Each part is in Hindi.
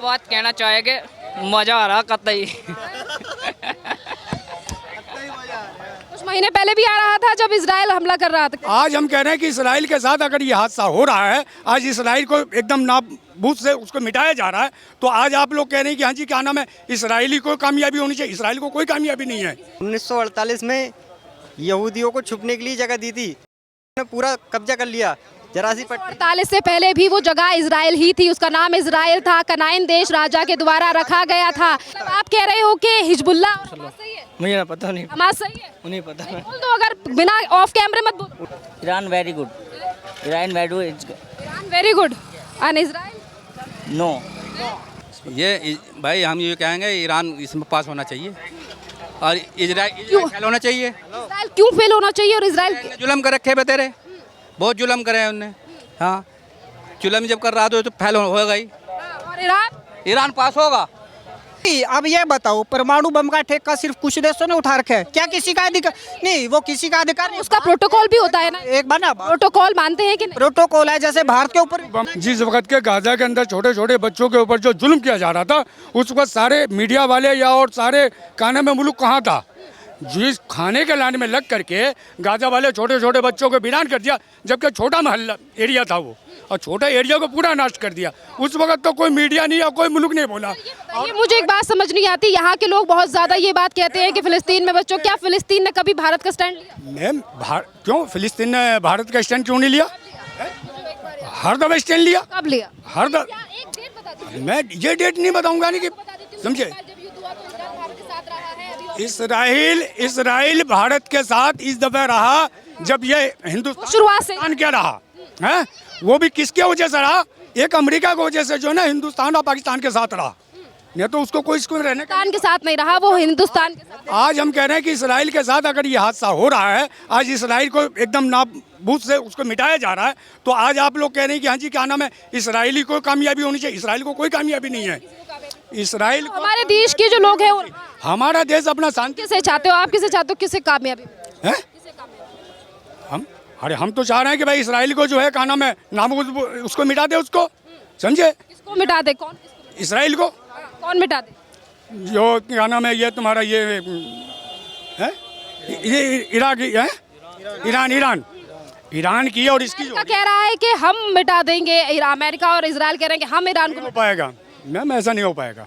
बात कहना चाहेंगे, मजा आ रहा कतई। कुछ महीने पहले भी आ रहा था जब इजराइल हमला कर रहा था। आज हम कह रहे हैं कि इसराइल के साथ अगर ये हादसा हो रहा है, आज इसराइल को एकदम नाबूद से उसको मिटाया जा रहा है, तो आज आप लोग कह रहे हैं कि हाँ जी क्या नाम है, इसराइली को कामयाबी होनी चाहिए। इसराइल को कोई कामयाबी नहीं है। 1948 में यहूदियों को छुपने के लिए जगह दी थी, उन्होंने पूरा कब्जा कर लिया। 48 से पहले भी वो जगह इजराइल ही थी, उसका नाम इजराइल था, कनाइन देश राजा के द्वारा रखा गया था। तब आप कह रहे हो कि हिजबुल्ला और हमास सही है? मुझे ना पता नहीं, हमास सही है? नहीं पता। बोल दो अगर बिना ऑफ कैमरे मत बोल। Iran very good, Iran very good and Israel no. ये भाई हम ये कहेंगे ईरान इसमें पास होना चाहिए और इजराइल फेल होना चाहिए। इजराइल क्यों फेल होना चाहिए? और इजराइल जुल्म कर रखे बतेरे, बहुत जुल्म करे हैं उनने। हाँ, जुल्म जब कर रहा तो फेल होगा ही। और ईरान पास होगा। अब ये बताओ, परमाणु बम का ठेका सिर्फ कुछ देशों ने उठा रखा है क्या? किसी का अधिकार नहीं, वो किसी का अधिकार नहीं। उसका प्रोटोकॉल भी होता है ना, एक बार ना प्रोटोकॉल मानते हैं कि नहीं? प्रोटोकॉल है, जैसे भारत के ऊपर जिस वक्त के गाजा के अंदर छोटे छोटे बच्चों के ऊपर जो जुल्म किया जा रहा था, उस वक्त सारे मीडिया वाले या और सारे काने में मुल्क कहाँ था? जिस खाने के लाने में लग करके गाजा वाले छोटे छोटे बच्चों को वीरान कर दिया, जबकि छोटा मोहल्ला एरिया था वो, और छोटे एरिया को पूरा नाश कर दिया। उस वक्त तो कोई मीडिया नहीं या कोई मुल्क नहीं बोला। ये मुझे एक बात समझ नहीं आती, यहाँ के लोग बहुत ज्यादा ये बात कहते हैं कि फिलिस्तीन में बच्चों, क्या फिलिस्तीन ने कभी भारत का स्टैंड लिया? मैम क्यों फिलिस्तीन ने भारत का स्टैंड क्यों नहीं लिया? हर दफा स्टैंड लिया। कब लिया? हर मैं ये डेट नहीं बताऊंगा, नहीं कि समझे। इसराइल भारत के साथ इस दफे रहा जब ये हिंदुस्तान शुरुआत से क्या रहा है, वो भी किसके वजह से रहा? एक अमेरिका की वजह से जो है ना, हिंदुस्तान और पाकिस्तान के साथ रहा, नहीं तो उसको कोई इसको रहने पाकिस्तान के साथ नहीं रहा, वो हिंदुस्तान के साथ। आज हम कह रहे हैं कि इसराइल के साथ अगर ये हादसा हो रहा है, आज इसराइल को एकदम नाबूद से उसको मिटाया जा रहा है, तो आज आप लोग कह रहे हैं कि हाँ जी क्या नाम है, इसराइली को कामयाबी होनी चाहिए। इसराइल को कोई कामयाबी नहीं है। इसराइल हमारे देश के जो लोग हैं, हमारा देश अपना शांति किसे चाहते हो आप? किसे चाहते हो? किसे कामयाबी है? हम तो चाह रहे हैं कि भाई इसराइल को जो है क्या नाम है, नाबूद उसको मिटा दे, उसको समझे। किसको मिटा दे? कौन? इसराइल को कौन मिटा दे? जो क्या नाम है, ये तुम्हारा ये है, ये इराक है, ईरान की, और इसकी जो कह रहा है कि हम मिटा देंगे। अमेरिका और इजराइल कह रहे हैं कि हम ईरान को हो पाएगा। मैम ऐसा नहीं हो पाएगा,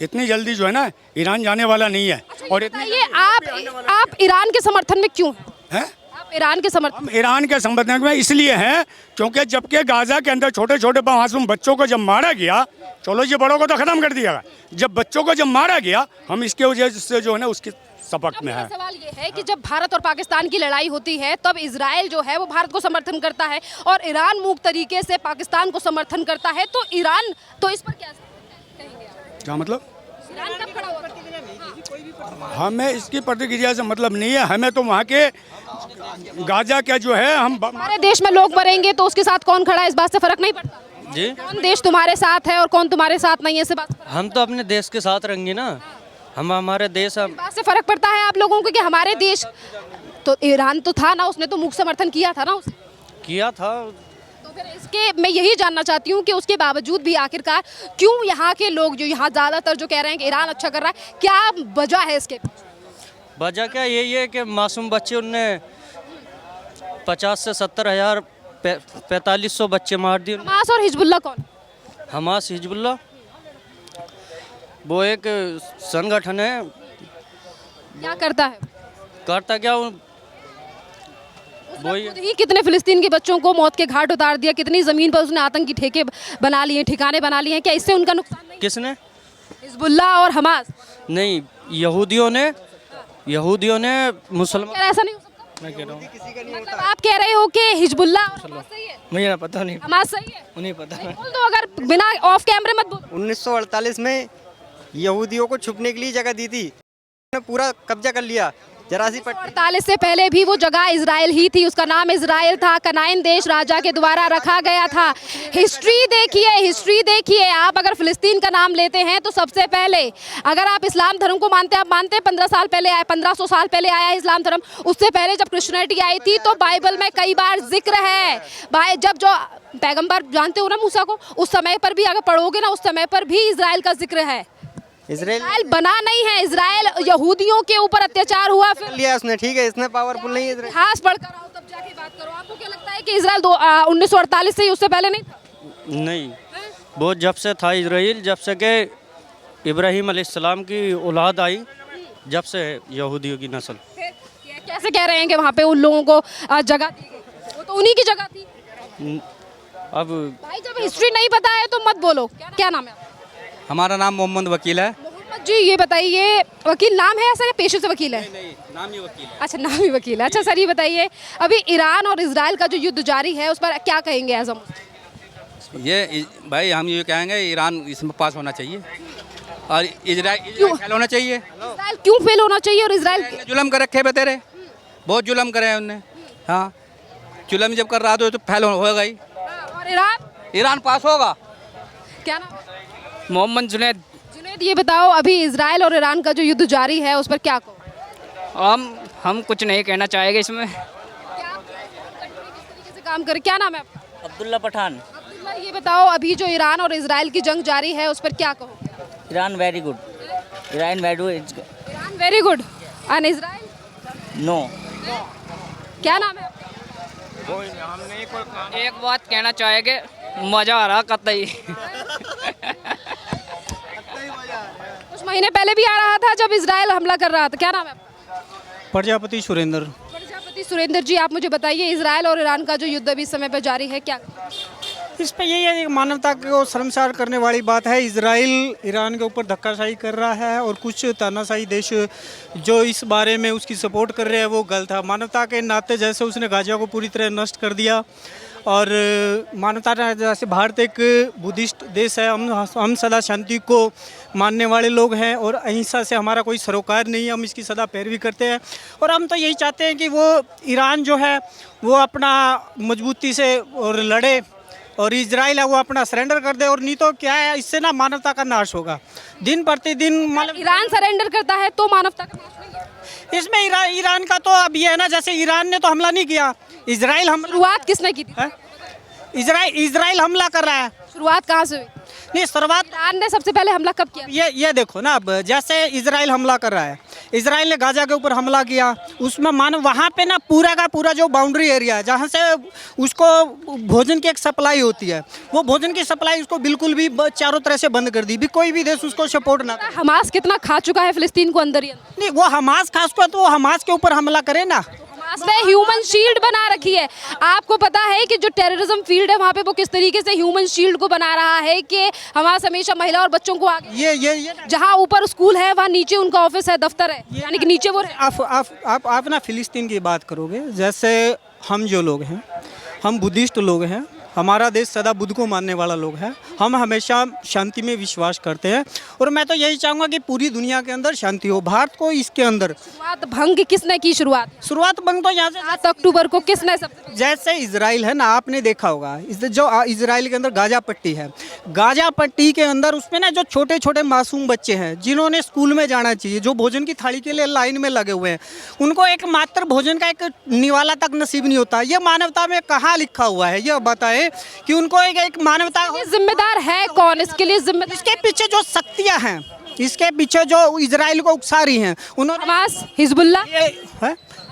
इतनी जल्दी जो है ना ईरान जाने वाला नहीं है। और ये आप ईरान के समर्थन में क्यों हैं? आप ईरान के समर्थन? हम ईरान के समर्थन में इसलिए हैं क्योंकि जबकि गाजा के अंदर छोटे छोटे मासूम बच्चों को जब मारा गया, चलो ये बड़ों को तो खत्म कर दिया, जब बच्चों को जब मारा गया, हम इसके वजह से जो है ना उसकी सपक्ष में है। सवाल ये है कि जब भारत और पाकिस्तान की लड़ाई होती है, तब इजराइल जो है वो भारत को समर्थन करता है और ईरान मूक तरीके से पाकिस्तान को समर्थन करता है, तो ईरान, तो इस पर क्या कहेंगे आप? क्या मतलब? ईरान कब खड़ा होगा? हमें इसकी प्रतिक्रिया से मतलब नहीं है, हमें तो वहाँ के गाजा क्या जो है, हम हमारे देश में लोग मरेंगे तो उसके साथ कौन खड़ा है, इस बात से फर्क नहीं पड़ता जी? कौन देश तुम्हारे साथ है और कौन तुम्हारे साथ नहीं है, इस बात हम तो अपने देश के साथ रहेंगे ना, हम हमारे देश। बात से फर्क पड़ता है आप लोगों को कि हमारे देश, तो ईरान तो था ना, उसने तो मुख समर्थन किया था ना, उसने किया था। तो फिर इसके मैं यही जानना चाहती हूँ कि उसके बावजूद भी आखिरकार क्यों यहाँ के लोग जो यहाँ ज़्यादातर जो कह रहे हैं कि ईरान अच्छा कर रहा है, क्या वजह है इसके? वजह क्या यही है कि मासूम बच्चे, उनने 50 से 70 हजार 4500 बच्चे मार दिए। हमास और हिजबुल्ला कौन? हमास हिजबुल्ला वो एक संगठन है। क्या करता है? करता क्या उसने खुद ही कितने फिलिस्तीन के बच्चों को मौत के घाट उतार दिया, कितनी जमीन पर उसने आतंकी ठेके बना लिए, ठिकाने बना लिए हैं, क्या इससे उनका नुकसान नहीं? किसने? हिजबुल्ला और हमास नहीं, यहूदियों ने मुसलमान। ऐसा नहीं हो सकता। मैं कह रहा हूँ, मतलब आप कह रहे हो कि हिजबुल्ला और हमास सही है? मुझे ना पता नहीं, हमास सही है? नहीं पता। बोल दो अगर बिना ऑफ कैमरे मत बोल। 1948 में यहूदियों को छुपने के लिए जगह दी थी, उन्होंने पूरा कब्जा कर लिया। जरासी पट्टी 48 से पहले भी वो जगह इजराइल ही थी, उसका नाम इजराइल था, कनाइन देश राजा के द्वारा रखा गया था। हिस्ट्री देखिए आप अगर फिलिस्तीन का नाम लेते हैं तो सबसे पहले अगर आप इस्लाम धर्म को मानते हैं, आप मानते हैं 1500 साल पहले आया है इस्लाम धर्म। उससे पहले जब क्रिश्चियनिटी आई थी तो बाइबल में कई बार जिक्र है, जब जो पैगंबर जानते हो ना मूसा को, उस समय पर भी अगर पढ़ोगे ना, उस समय पर भी इजराइल का जिक्र है। इजराइल बना नहीं है, इजराइल यहूदियों के ऊपर अत्याचार हुआ, फिर लिया उसने, ठीक है, इसने पावरफुल नहीं है इजराइल। इतिहास पढ़कर आओ तब जाके बात करो। आपको क्या लगता है कि इजराइल 1948 से ही, उससे पहले नहीं था? नहीं, वो जब से था इजराइल, जब से के इब्राहिम अलैहिस्सलाम की औलाद आई, जब से यहूदियों की नस्ल। कैसे कह रहे हैं कि वहाँ पे उन लोगों को जगह दी गई? वो तो उन्हीं की जगह थी। अब भाई जब हिस्ट्री नहीं पता है तो मत बोलो। क्या नाम है आपका? हमारा नाम मोहम्मद वकील है। मोहम्मद जी, ये बताइए, वकील नाम है या सर पेशे से वकील है? नहीं, नाम ही वकील है। अच्छा, नाम ही वकील है। अच्छा सर, ये बताइए, अभी ईरान और इजराइल का जो युद्ध जारी है उस पर क्या कहेंगे एज ये भाई हम ये कहेंगे ईरान इसमें पास होना चाहिए और इजराइल फेल होना चाहिए। इजराइल क्यों फेल होना चाहिए? और इजराइल जुल्म कर रखे बते रहे, बहुत जुल्म करे हैं उनने। हाँ, जुल्म जब कर रहा तो फेल होगा ही। और ईरान पास होगा। क्या नाम है? मोहम्मद जुनैद। जुनैद, ये बताओ, अभी इजराइल और ईरान का जो युद्ध जारी है उस पर क्या कहो? हम कुछ नहीं कहना चाहेंगे इसमें। किस तरीके से काम करे? क्या नाम है आपका? अब्दुल्ला पठान। अब्दुल्ला, ये बताओ, अभी जो ईरान और इजराइल की जंग जारी है उस पर क्या कहो? Iran very good. Iran very good and Israel no. क्या नाम है आपका? एक बात कहना चाहेंगे, मजा आ रहा कतई। कुछ महीने पहले भी आ रहा था जब इजराइल हमला कर रहा था। क्या नाम है आपका? प्रजापति सुरेंद्र। प्रजापति सुरेंद्र जी, आप मुझे बताइए, इजराइल और ईरान का जो युद्ध अभी इस समय पर जारी है, क्या इस पे यही है, मानवता को शर्मसार करने वाली बात है। इजराइल ईरान के ऊपर धक्काशाही कर रहा है और कुछ तानाशाही देश जो इस बारे में उसकी सपोर्ट कर रहे हैं वो गलत है। मानवता के नाते जैसे उसने गाजा को पूरी तरह नष्ट कर दिया और मानवता जैसे भारत एक बुद्धिस्ट देश है, हम सदा शांति को मानने वाले लोग हैं और अहिंसा से हमारा कोई सरोकार नहीं है, हम इसकी सदा पैरवी करते हैं। और हम तो यही चाहते हैं कि वो ईरान जो है वो अपना मजबूती से और लड़े और इजराइल है वो अपना सरेंडर कर दे, और नहीं तो क्या है, इससे ना मानवता का नाश होगा दिन प्रतिदिन। मतलब ईरान सरेंडर करता है तो मानवता का नाश नहीं है? इसमें ईरान का तो अब ये है ना, जैसे ईरान ने तो हमला नहीं किया, इजराइल हम शुरुआत किसने की थी? इजराइल हमला कर रहा है। शुरुआत कहाँ से हुई? नहीं, शुरुआत ईरान ने सबसे पहले हमला कब किया? ये देखो ना, अब जैसे इजराइल हमला कर रहा है, इजराइल ने गाजा के ऊपर हमला किया, उसमें मानो वहाँ पे ना पूरा का पूरा जो बाउंड्री एरिया है जहाँ से उसको भोजन की एक सप्लाई होती है, वो भोजन की सप्लाई उसको बिल्कुल भी चारों तरह से बंद कर दी, भी कोई भी देश उसको सपोर्ट ना करे। हमास कितना खा चुका है फिलिस्तीन को अंदर ही अंदर? नहीं, वो हमास खास को तो हमास के ऊपर हमला करे ना। हमास ने ह्यूमन शील्ड बना रखी है। आपको पता है कि जो टेररिज्म फील्ड है वहाँ पे वो किस तरीके से ह्यूमन शील्ड को बना रहा है कि हमास हमेशा महिला और बच्चों को आगे, ये जहाँ ऊपर स्कूल है वहाँ नीचे उनका ऑफिस है, दफ्तर है, यानी कि नीचे वो आप ना फिलिस्तीन की बात करोगे, जैसे हम जो लोग हैं, हम बुद्धिस्ट लोग हैं, हमारा देश सदा बुद्ध को मानने वाला लोग है, हम हमेशा शांति में विश्वास करते हैं और मैं तो यही चाहूँगा कि पूरी दुनिया के अंदर शांति हो, भारत को इसके अंदर। शुरुआत भंग किसने की? शुरुआत भंग तो यहाँ से 7 अक्टूबर को किसने? जैसे इजराइल है ना, आपने देखा होगा जो इजराइल के अंदर गाजा पट्टी है, गाजा पट्टी के अंदर उसमें ना जो छोटे छोटे मासूम बच्चे हैं जिन्होंने स्कूल में जाना चाहिए, जो भोजन की थाली के लिए लाइन में लगे हुए हैं, उनको एक मात्र भोजन का एक निवाला तक नसीब नहीं होता। ये मानवता में कहाँ लिखा हुआ है? ये बताएं कि उनको एक मानवता। जिम्मेदार है कौन इसके लिए? जिम्मेदार इसके पीछे जो शक्तियां हैं, इसके पीछे जो इजराइल को उकसा रही हैं, उन्होंने हमास, हिजबुल्लाह,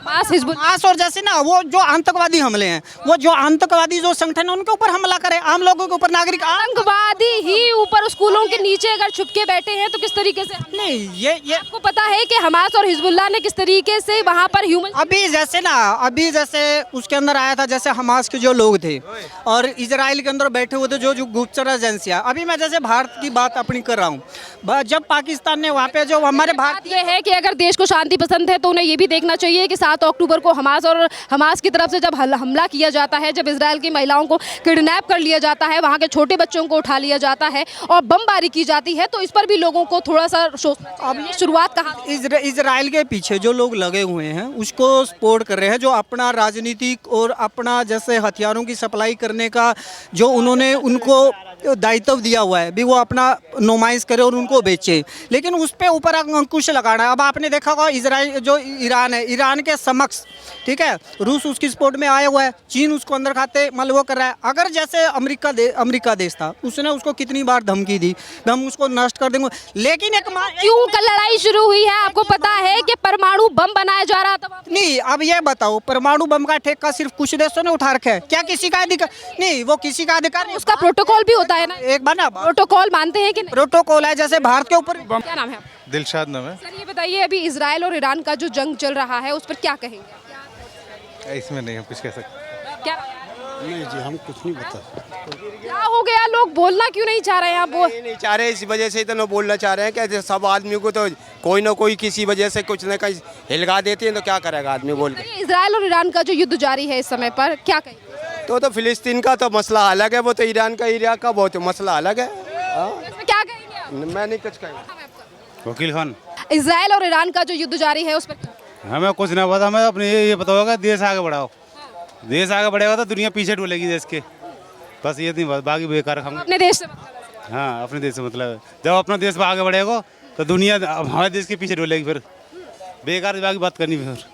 हमास और जैसे ना वो जो आतंकवादी हमले हैं, वो जो आतंकवादी जो संगठन है उनके ऊपर हमला करे, आम लोगों के ऊपर, नागरिक आतंकवादी ही ऊपर स्कूलों के नीचे अगर छुप के बैठे हैं तो किस तरीके से? नहीं, ये आपको पता है कि हमास और हिजबुल्लाह ने किस तरीके से वहाँ पर ह्यूमन, अभी जैसे उसके अंदर आया था, जैसे हमास के जो लोग थे और इजराइल के अंदर बैठे हुए थे जो गुप्तचर एजेंसियाँ। अभी मैं जैसे भारत की बात अपनी कर रहा हूँ, जब पाकिस्तान ने वहाँ पे जो हमारे भारत बात ये है कि अगर देश को शांति पसंद है तो उन्हें ये भी देखना चाहिए कि 7 अक्टूबर को हमास की तरफ से जब हमला किया जाता है, जब इजराइल की महिलाओं को किडनैप कर लिया जाता है, वहाँ के छोटे बच्चों को उठा लिया जाता है और बमबारी की जाती है, तो इस पर भी लोगों को थोड़ा सा अब ये शुरुआत कहाँ इजराइल के पीछे जो लोग लगे हुए हैं उसको सपोर्ट कर रहे हैं, जो अपना राजनीतिक और अपना जैसे हथियारों की सप्लाई करने का जो उन्होंने उनको दायित्व दिया हुआ है भी वो अपना नुमाइश करे और उनको बेचे, लेकिन उस पे ऊपर अंकुश लगाना है। अब आपने देखा होगा इजराइल जो ईरान है, ईरान के समक्ष ठीक है रूस उसकी सपोर्ट में आया हुआ है, चीन उसको अंदर खाते मतलब वो कर रहा है। अगर जैसे अमेरिका देश था, उसने उसको कितनी बार धमकी दी, हम उसको नष्ट कर देंगे, लेकिन क्यों कल लड़ाई शुरू हुई है? आपको पता है कि परमाणु बम बनाया जा रहा था? नहीं, अब ये बताओ परमाणु बम का ठेका सिर्फ कुछ देशों ने उठा रखा है क्या? किसी का अधिकार नहीं, वो किसी का अधिकार नहीं। उसका प्रोटोकॉल भी होता है ना, एक बार ना प्रोटोकॉल मानते हैं कि नहीं? प्रोटोकॉल है जैसे भारत के ऊपर। क्या नाम है आपका? दिलशाद नाम है। सर ये बताइए, अभी इजराइल और ईरान का जो जंग चल रहा है उस पर क्या कहेंगे? इसमें नहीं हम कुछ कह सकते। क्या नहीं जी, हम कुछ नहीं बता। क्या हो गया, लोग बोलना क्यों नहीं चाह रहे हैं? आप नहीं चाह रहे, इस वजह से तो न बोलना चाह रहे हैं कि सब आदमी को तो कोई ना कोई किसी वजह से कुछ न कहीं हिलगा देते हैं, तो क्या करेगा आदमी बोल के। इजराइल और ईरान का जो युद्ध जारी है इस समय पर, क्या कहेंगे? तो फिलिस्तीन का तो मसला अलग है, वो तो ईरान का इराक का बहुत मसला अलग है। इसमें क्या कहेंगे आप? मैं नहीं कुछ कहूँगा। वकील खान। इजराइल और ईरान का जो युद्ध जारी है उस पर हमें कुछ ना पता, हमें अपने ये पता होगा देश आगे बढ़ाओ, देश आगे बढ़ेगा तो दुनिया पीछे डोलेगी देश के, बस ये नहीं बात, बाकी बेकार हम अपने देश से मतलब है। हाँ अपने देश से मतलब है। जब अपना देश आगे बढ़ेगा तो दुनिया हमारे देश के पीछे डोलेगी, फिर बेकार बाकी बात करनी फिर।